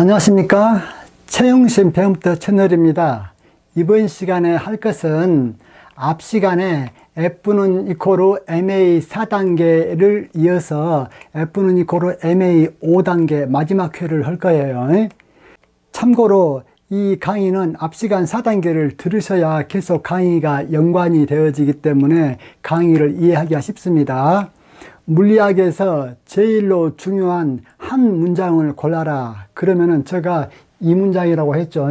안녕하십니까. 최영신 배움터 채널입니다. 이번 시간에 할 것은 앞 시간에 F는 이코르 MA 4단계를 이어서 F는 이코르 MA 5단계 마지막 회를 할 거예요. 참고로 이 강의는 앞 시간 4단계를 들으셔야 계속 강의가 연관이 되어지기 때문에 강의를 이해하기가 쉽습니다. 물리학에서 제일로 중요한 한 문장을 골라라. 그러면은 제가 이 문장이라고 했죠.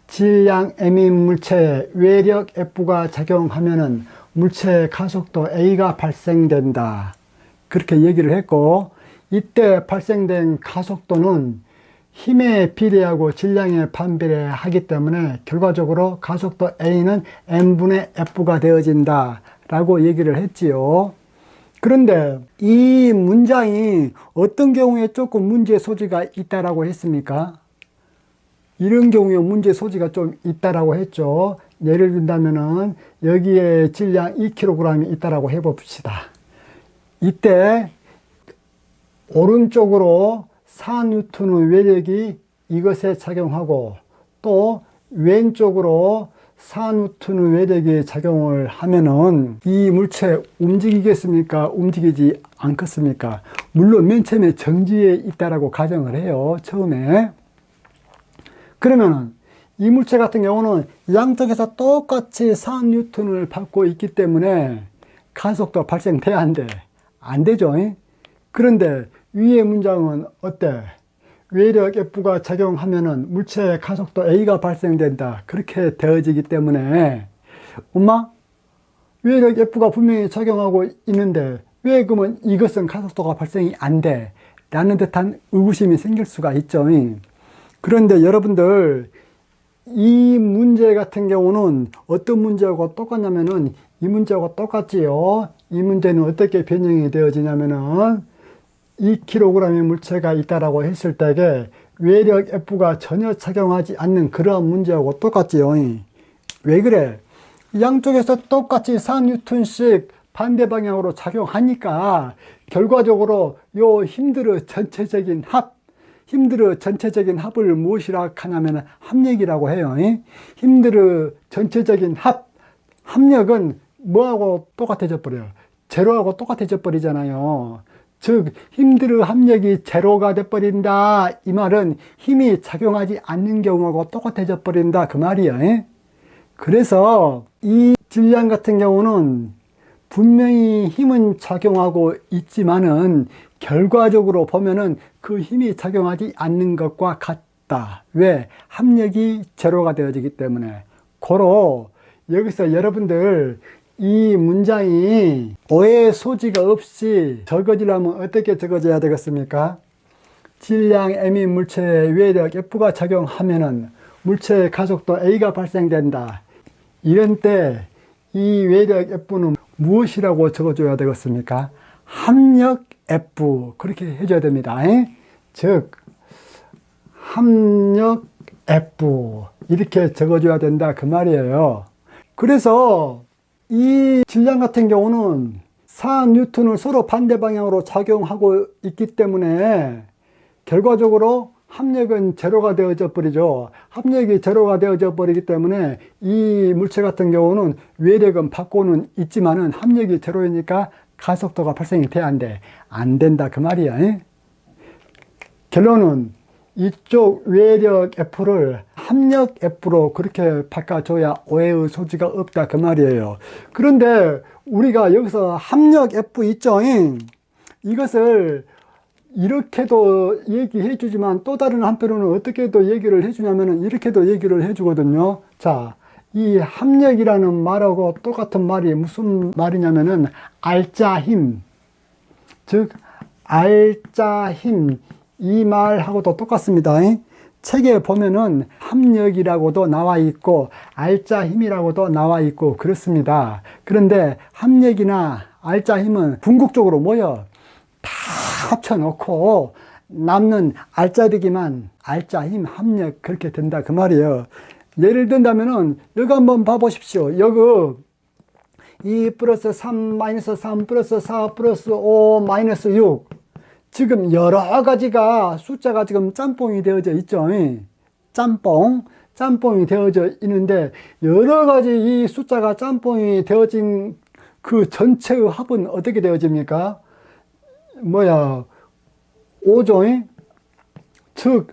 질량 M인 물체에 외력 F가 작용하면은 물체의 가속도 A가 발생된다. 그렇게 얘기를 했고, 이때 발생된 가속도는 힘에 비례하고 질량에 반비례하기 때문에 결과적으로 가속도 A는 M분의 F가 되어진다 라고 얘기를 했지요. 그런데 이 문장이 어떤 경우에 조금 문제 소지가 있다라고 했습니까? 이런 경우에 문제 소지가 좀 있다라고 했죠. 예를 든다면은 여기에 질량 2kg이 있다라고 해봅시다. 이때 오른쪽으로 4N의 외력이 이것에 작용하고 또 왼쪽으로 4N의 외력이 작용을 하면은 이 물체 움직이겠습니까? 움직이지 않겠습니까? 물론 맨 처음에 정지에 있다라고 가정을 해요. 처음에. 그러면은 이 물체 같은 경우는 양쪽에서 똑같이 4N을 받고 있기 때문에 가속도 발생돼야 안 돼. 안 되죠. 그런데 위의 문장은 어때? 외력 F가 작용하면은 물체의 가속도 A가 발생된다. 그렇게 되어지기 때문에 엄마 외력 F가 분명히 작용하고 있는데 왜 그러면 이것은 가속도가 발생이 안 돼? 라는 듯한 의구심이 생길 수가 있죠. 그런데 여러분들 이 문제 같은 경우는 어떤 문제하고 똑같냐면은 이 문제하고 똑같지요. 이 문제는 어떻게 변형이 되어지냐면은 2kg의 물체가 있다라고 했을 때에 외력 F가 전혀 작용하지 않는 그러한 문제하고 똑같지요. 왜 그래? 양쪽에서 똑같이 4N씩 반대 방향으로 작용하니까 결과적으로 요 힘들의 전체적인 합을 무엇이라 하냐면 합력이라고 해요. 힘들의 전체적인 합력은 뭐하고 똑같아져 버려요? 제로하고 똑같아져 버리잖아요. 즉 힘들의 합력이 제로가 돼버린다. 이 말은 힘이 작용하지 않는 경우하고 똑같아져 버린다. 그 말이에요. 그래서 이 질량 같은 경우는 분명히 힘은 작용하고 있지만은 결과적으로 보면은 그 힘이 작용하지 않는 것과 같다. 왜? 합력이 제로가 되어지기 때문에. 고로 여기서 여러분들 이 문장이 오해의 소지가 없이 적어지려면 어떻게 적어져야 되겠습니까? 질량 M인 물체에 외력 F가 작용하면은 물체의 가속도 A가 발생된다. 이런 때 이 외력 F는 무엇이라고 적어줘야 되겠습니까? 합력 F 그렇게 해줘야 됩니다. 즉 합력 F 이렇게 적어줘야 된다 그 말이에요. 그래서 이 질량 같은 경우는 4N을 서로 반대 방향으로 작용하고 있기 때문에 결과적으로 합력은 제로가 되어져 버리죠. 합력이 제로가 되어져 버리기 때문에 이 물체 같은 경우는 외력은 받고는 있지만은 합력이 제로이니까 가속도가 발생이 돼야 안 된다 그 말이야. 결론은 이쪽 외력 F를 합력 F로 그렇게 바꿔줘야 오해의 소지가 없다 그 말이에요. 그런데 우리가 여기서 합력 F 있죠? 이것을 이렇게도 얘기해 주지만 또 다른 한편으로는 어떻게 또 얘기를 해 주냐면은 이렇게도 얘기를 해 주거든요. 자, 이 합력이라는 말하고 똑같은 말이 무슨 말이냐면은 알짜 힘, 즉 알짜 힘 이 말하고도 똑같습니다. 책에 보면은 합력이라고도 나와 있고 알짜 힘이라고도 나와 있고 그렇습니다. 그런데 합력이나 알짜 힘은 궁극적으로 뭐요? 다 합쳐놓고 남는 알짜리기만 알짜 힘 합력 그렇게 된다 그 말이에요. 예를 든다면은 여기 한번 봐보십시오. 여기 2 플러스 3 마이너스 3 플러스 4 플러스 5 마이너스 6 지금 여러 가지가 숫자가 지금 짬뽕이 되어져 있죠. 짬뽕이 되어져 있는데 여러 가지 이 숫자가 짬뽕이 되어진 그 전체의 합은 어떻게 되어집니까? 5죠. 즉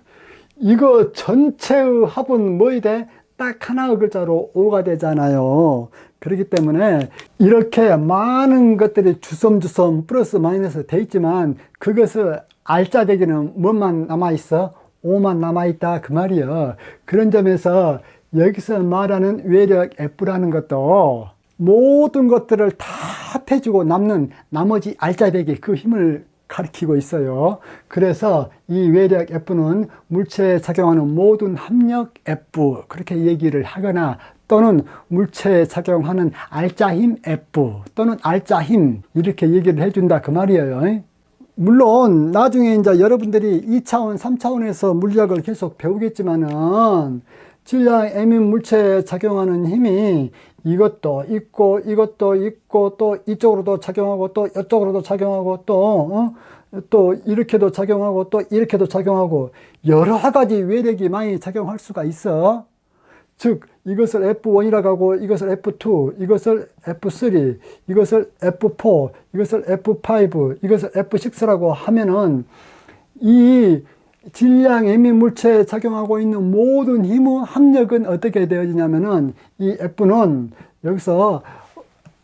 이거 전체의 합은 뭐이 돼? 딱 하나의 글자로 5가 되잖아요. 그렇기 때문에 이렇게 많은 것들이 주섬주섬 플러스 마이너스 돼 있지만 그것을 알짜배기는 뭐만 남아있어? 5만 남아있다 그 말이에요. 그런 점에서 여기서 말하는 외력 F라는 것도 모든 것들을 다 합해주고 남는 나머지 알짜배기 그 힘을 가리키고 있어요. 그래서 이 외력 F는 물체에 작용하는 모든 합력 F 그렇게 얘기를 하거나 또는 물체에 작용하는 알짜힘 F 또는 알짜힘 이렇게 얘기를 해준다 그 말이에요. 물론 나중에 이제 여러분들이 2차원, 3차원에서 물리학을 계속 배우겠지만은 질량 M인 물체에 작용하는 힘이 이것도 있고 또 이쪽으로도 작용하고 또 이쪽으로도 작용하고 또 이렇게도 작용하고 또 이렇게도 작용하고 여러 가지 외력이 많이 작용할 수가 있어. 즉 이것을 F1이라고 하고 이것을 F2, 이것을 F3, 이것을 F4, 이것을 F5, 이것을 F6라고 하면은 이 질량 M인 물체에 작용하고 있는 모든 힘의 합력은 어떻게 되어지냐면은 이 F는 여기서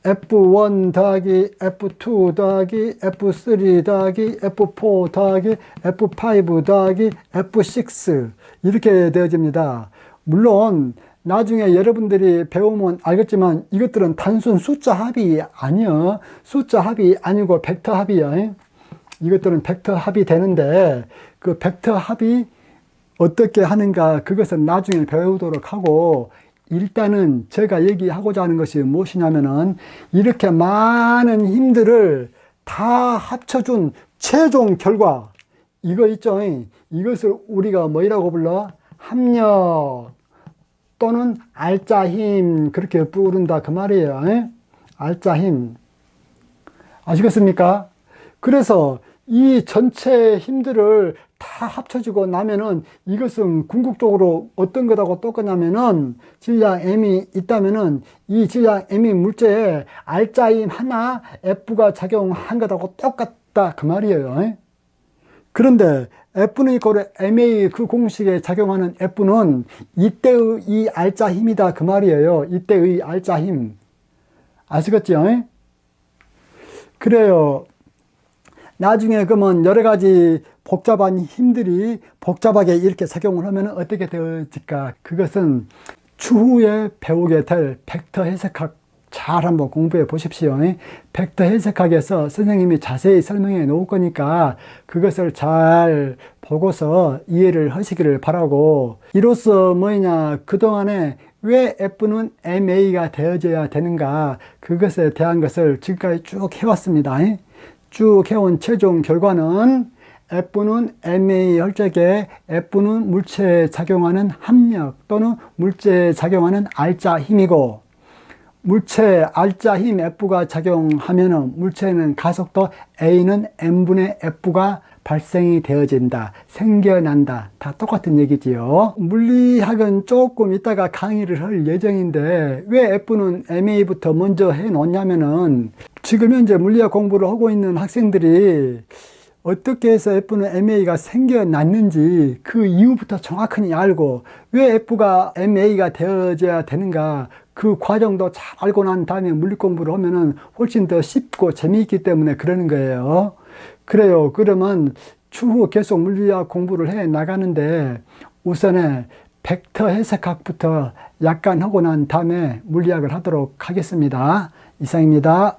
F1 더하기 F2 더하기 F3 더하기 F4 더하기 F5 더하기 F6 이렇게 되어집니다. 물론 나중에 여러분들이 배우면 알겠지만 이것들은 단순 숫자 합이 아니요. 숫자 합이 아니고 벡터 합이요. 이것들은 벡터 합이 되는데 그 벡터 합이 어떻게 하는가 그것은 나중에 배우도록 하고 일단은 제가 얘기하고자 하는 것이 무엇이냐면은 이렇게 많은 힘들을 다 합쳐준 최종 결과 이거 있죠. 이것을 우리가 뭐라고 불러? 합력 또는 알짜힘 그렇게 부른다 그 말이에요. 알짜힘 아시겠습니까? 그래서 이 전체 힘들을 다 합쳐지고 나면은 이것은 궁극적으로 어떤 것하고 똑같냐면은 질량 M이 있다면은 이 질량 M이 물체에 알짜힘 하나 F가 작용한 것하고 똑같다 그 말이에요. 그런데 F는 이꼴 MA 그 공식에 작용하는 F는 이때의 이 알짜힘이다 그 말이에요. 이때의 알짜힘 아시겠죠? 그래요. 나중에 그러면 여러 가지 복잡한 힘들이 복잡하게 이렇게 작용을 하면 어떻게 되어질까? 그것은 추후에 배우게 될 벡터 해석학 잘 한번 공부해 보십시오. 벡터 해석학에서 선생님이 자세히 설명해 놓을 거니까 그것을 잘 보고서 이해를 하시기를 바라고 이로써 뭐냐 그동안에 왜 F는 MA가 되어져야 되는가 그것에 대한 것을 지금까지 쭉 해왔습니다. 쭉 해온 최종 결과는 F는 MA 할 적에 F는 물체에 작용하는 합력 또는 물체에 작용하는 알짜 힘이고 물체 알짜 힘 F가 작용하면은 물체는 가속도 A는 M분의 F가 발생이 되어진다, 생겨난다. 다 똑같은 얘기지요. 물리학은 조금 이따가 강의를 할 예정인데 왜 F는 MA부터 먼저 해 놓냐면은 지금 현재 물리학 공부를 하고 있는 학생들이 어떻게 해서 F는 MA가 생겨났는지 그 이유부터 정확히 알고 왜 F가 MA가 되어져야 되는가 그 과정도 잘 알고 난 다음에 물리 공부를 하면은 훨씬 더 쉽고 재미있기 때문에 그러는 거예요. 그래요. 그러면 추후 계속 물리학 공부를 해 나가는데 우선에 벡터 해석학부터 약간 하고 난 다음에 물리학을 하도록 하겠습니다. 이상입니다.